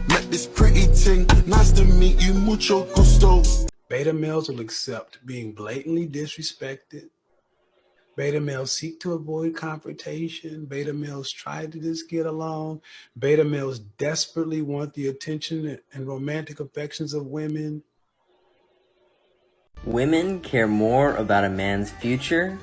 Met this pretty thing, nice to meet you, mucho gusto. Beta males will accept being blatantly disrespected. Beta males seek to avoid confrontation. Beta males try to just get along. Beta males desperately want the attention and romantic affections of women. Women care more about a man's future.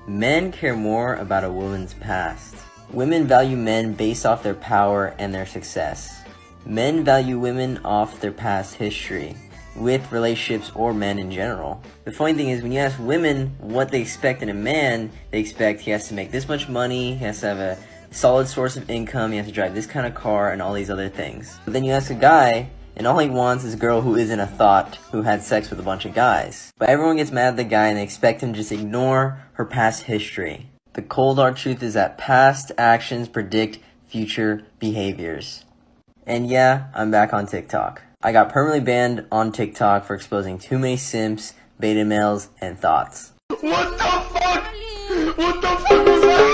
Men care more about a woman's past. Women value men based off their power and their success. Men value women off their past history, with relationships or men in general. The funny thing is, when you ask women what they expect in a man, they expect he has to make this much money, he has to have a solid source of income, he has to drive this kind of car, and all these other things. But then you ask a guy, and all he wants is a girl who isn't a thought, who had sex with a bunch of guys. But everyone gets mad at the guy and they expect him to just ignore her past history. The cold hard truth is that past actions predict future behaviors. And yeah, I'm back on TikTok. I got permanently banned on TikTok for exposing too many simps, beta males, and thoughts. What the fuck? What the fuck was that?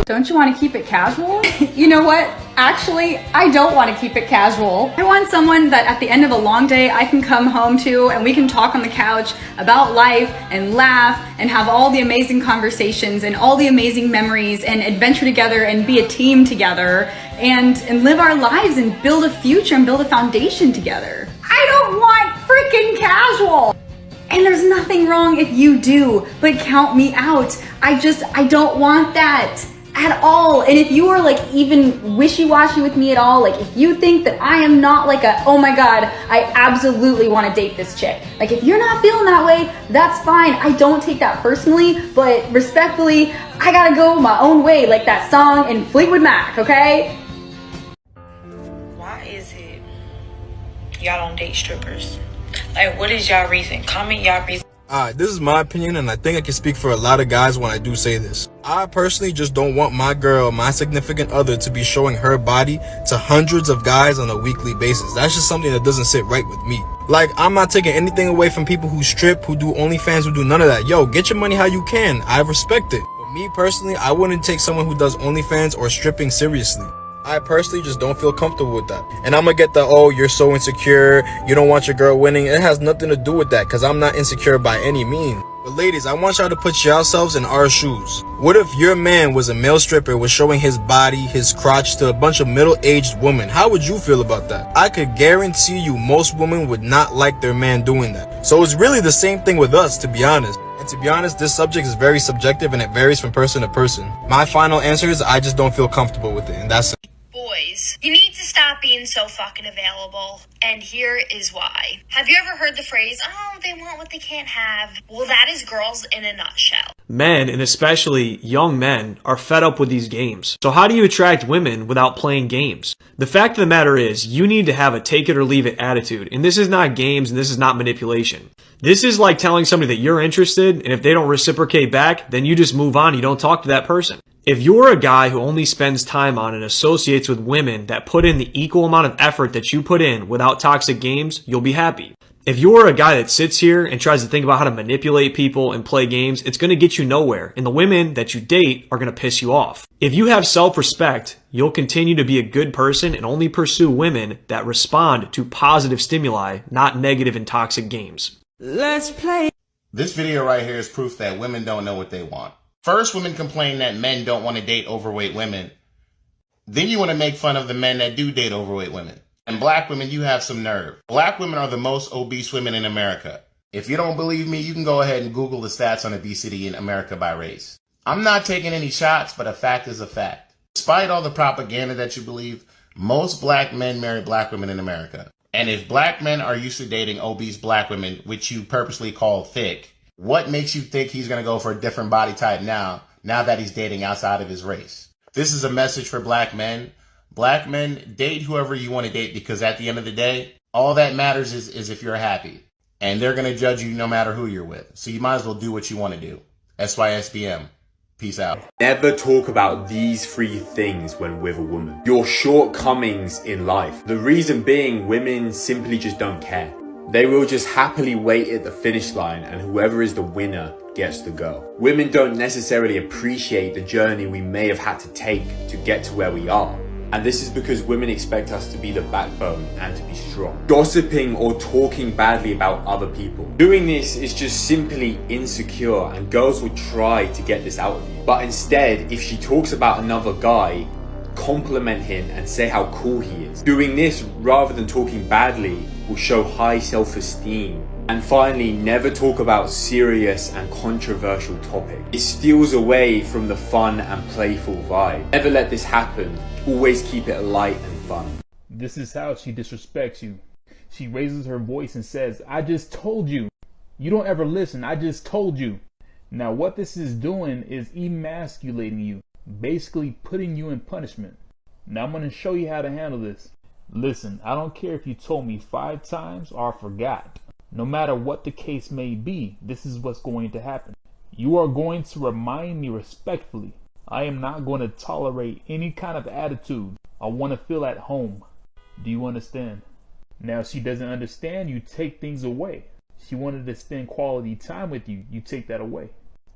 Don't you want to keep it casual? You know what? Actually, I don't want to keep it casual. I want someone that at the end of a long day I can come home to and we can talk on the couch about life and laugh and have all the amazing conversations and all the amazing memories and adventure together and be a team together and live our lives and build a future and build a foundation together. I don't want freaking casual. And there's nothing wrong if you do, but count me out. I don't want that at all. And if you are like even wishy-washy with me at all, like if you think that I am not like oh my god, I absolutely want to date this chick. Like if you're not feeling that way, that's fine. I don't take that personally, but respectfully, I gotta go my own way, like that song in Fleetwood Mac, okay? Why is it y'all don't date strippers? Like, what is y'all reason? Comment y'all reason. This is my opinion, and I think I can speak for a lot of guys when I do say this. I personally just don't want my girl, my significant other, to be showing her body to hundreds of guys on a weekly basis. That's just something that doesn't sit right with me. Like, I'm not taking anything away from people who strip, who do OnlyFans, who do none of that. Yo, get your money how you can. I respect it. But me personally, I wouldn't take someone who does OnlyFans or stripping seriously. I personally just don't feel comfortable with that. And I'm gonna get the, oh, you're so insecure, you don't want your girl winning. It has nothing to do with that, because I'm not insecure by any means. But ladies, I want y'all to put yourselves in our shoes. What if your man was a male stripper, was showing his body, his crotch to a bunch of middle-aged women? How would you feel about that? I could guarantee you most women would not like their man doing that. So it's really the same thing with us, to be honest. And to be honest, this subject is very subjective and it varies from person to person. My final answer is I just don't feel comfortable with it, and that's it. Boys, you need to stop being so fucking available. And here is why. Have you ever heard the phrase, oh, they want what they can't have? Well, that is girls in a nutshell. Men, and especially young men, are fed up with these games. So how do you attract women without playing games? The fact of the matter is, you need to have a take it or leave it attitude. And this is not games and this is not manipulation. This is like telling somebody that you're interested, and if they don't reciprocate back, then you just move on, you don't talk to that person. If you're a guy who only spends time on and associates with women that put in the equal amount of effort that you put in without toxic games, you'll be happy. If you're a guy that sits here and tries to think about how to manipulate people and play games, it's going to get you nowhere, and the women that you date are going to piss you off. If you have self-respect, you'll continue to be a good person and only pursue women that respond to positive stimuli, not negative and toxic games. Let's play. This video right here is proof that women don't know what they want. First, women complain that men don't want to date overweight women. Then you want to make fun of the men that do date overweight women. And black women, you have some nerve. Black women are the most obese women in America. If you don't believe me, you can go ahead and Google the stats on obesity in America by race. I'm not taking any shots, but a fact is a fact. Despite all the propaganda that you believe, most black men marry black women in America. And if black men are used to dating obese black women, which you purposely call thick, what makes you think he's going to go for a different body type now that he's dating outside of his race? This is a message for black men. Black men, date whoever you want to date, because at the end of the day, all that matters is if you're happy. And they're going to judge you no matter who you're with. So you might as well do what you want to do. SYSBM. Peace out. Never talk about these 3 things when with a woman. Your shortcomings in life. The reason being, women simply just don't care. They will just happily wait at the finish line, and whoever is the winner gets to go. Women don't necessarily appreciate the journey we may have had to take to get to where we are. And this is because women expect us to be the backbone and to be strong. Gossiping or talking badly about other people. Doing this is just simply insecure, and girls will try to get this out of you. But instead, if she talks about another guy, compliment him and say how cool he is. Doing this rather than talking badly will show high self-esteem. And finally, never talk about serious and controversial topics. It steals away from the fun and playful vibe. Never let this happen. Always keep it light and fun. This is how she disrespects you. She raises her voice and says, I just told you. You don't ever listen. I just told you. Now what this is doing is emasculating you. Basically putting you in punishment. Now I'm going to show you how to handle this. Listen, I don't care if you told me 5 times or forgot. No matter what the case may be, this is what's going to happen. You are going to remind me respectfully. I am not going to tolerate any kind of attitude. I want to feel at home. Do you understand? Now, if she doesn't understand, you take things away. She wanted to spend quality time with you. You take that away.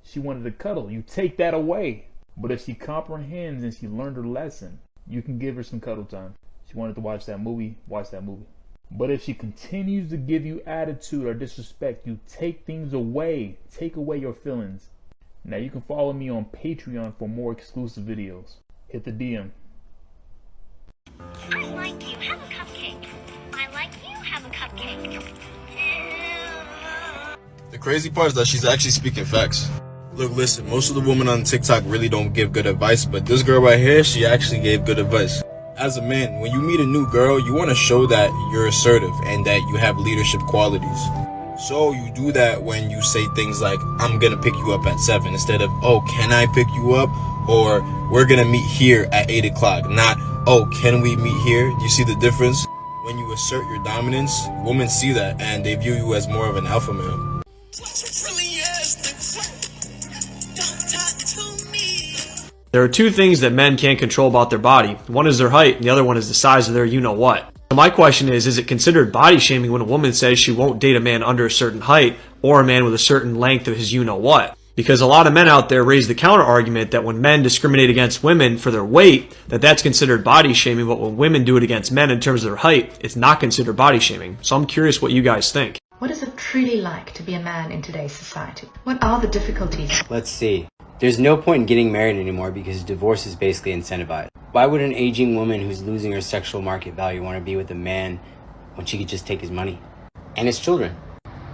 She wanted to cuddle. You take that away. But if she comprehends and she learned her lesson, you can give her some cuddle time. She wanted to watch that movie. Watch that movie. But if she continues to give you attitude or disrespect, you take things away. Take away your feelings. Now you can follow me on Patreon for more exclusive videos. Hit the DM. I like you. Have a cupcake. I like you. Have a cupcake. The crazy part is that she's actually speaking facts. Look, listen, most of the women on TikTok really don't give good advice, but this girl right here, she actually gave good advice. As a man, when you meet a new girl, you want to show that you're assertive and that you have leadership qualities. So you do that when you say things like, I'm gonna pick you up at 7, instead of, oh, can I pick you up? Or we're gonna meet here at 8 o'clock, not, oh, can we meet here? Do you see the difference? When you assert your dominance, women see that and they view you as more of an alpha male. There are 2 things that men can't control about their body. One is their height, and the other one is the size of their you-know-what. So my question is it considered body shaming when a woman says she won't date a man under a certain height or a man with a certain length of his you-know-what? Because a lot of men out there raise the counter argument that when men discriminate against women for their weight, that's considered body shaming, but when women do it against men in terms of their height, it's not considered body shaming. So I'm curious what you guys think. What is it truly like to be a man in today's society? What are the difficulties? Let's see. There's no point in getting married anymore because divorce is basically incentivized. Why would an aging woman who's losing her sexual market value want to be with a man when she could just take his money? And his children?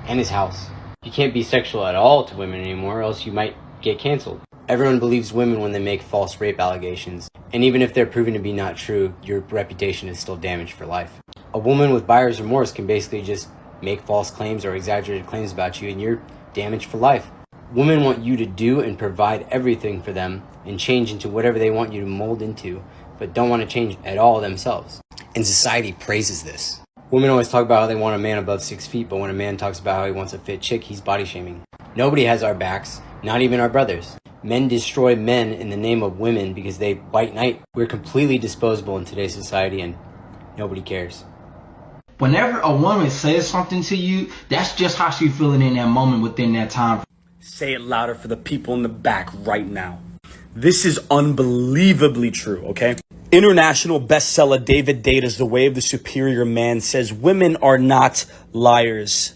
And his house? You can't be sexual at all to women anymore, or else you might get canceled. Everyone believes women when they make false rape allegations. And even if they're proven to be not true, your reputation is still damaged for life. A woman with buyer's remorse can basically just make false claims or exaggerated claims about you and you're damaged for life. Women want you to do and provide everything for them and change into whatever they want you to mold into, but don't want to change at all themselves. And society praises this. Women always talk about how they want a man above 6 feet, but when a man talks about how he wants a fit chick, he's body shaming. Nobody has our backs, not even our brothers. Men destroy men in the name of women because they white knight. We're completely disposable in today's society and nobody cares. Whenever a woman says something to you, that's just how she's feeling in that moment within that time. Say it louder for the people in the back right now. This is unbelievably true, okay? International bestseller David Data's The Way of the Superior Man says women are not liars.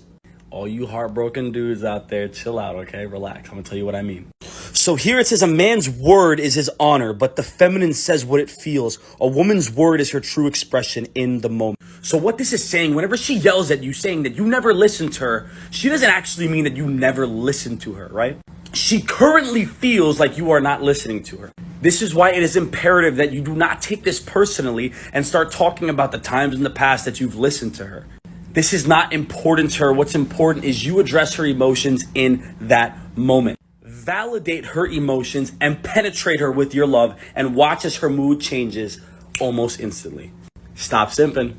All you heartbroken dudes out there, chill out, okay? Relax. I'm gonna tell you what I mean. So here it says a man's word is his honor, but the feminine says what it feels. A woman's word is her true expression in the moment. So what this is saying, whenever she yells at you saying that you never listen to her, she doesn't actually mean that you never listen to her, right? She currently feels like you are not listening to her. This is why it is imperative that you do not take this personally and start talking about the times in the past that you've listened to her. This is not important to her. What's important is you address her emotions in that moment. Validate her emotions and penetrate her with your love and watch as her mood changes almost instantly. Stop simping.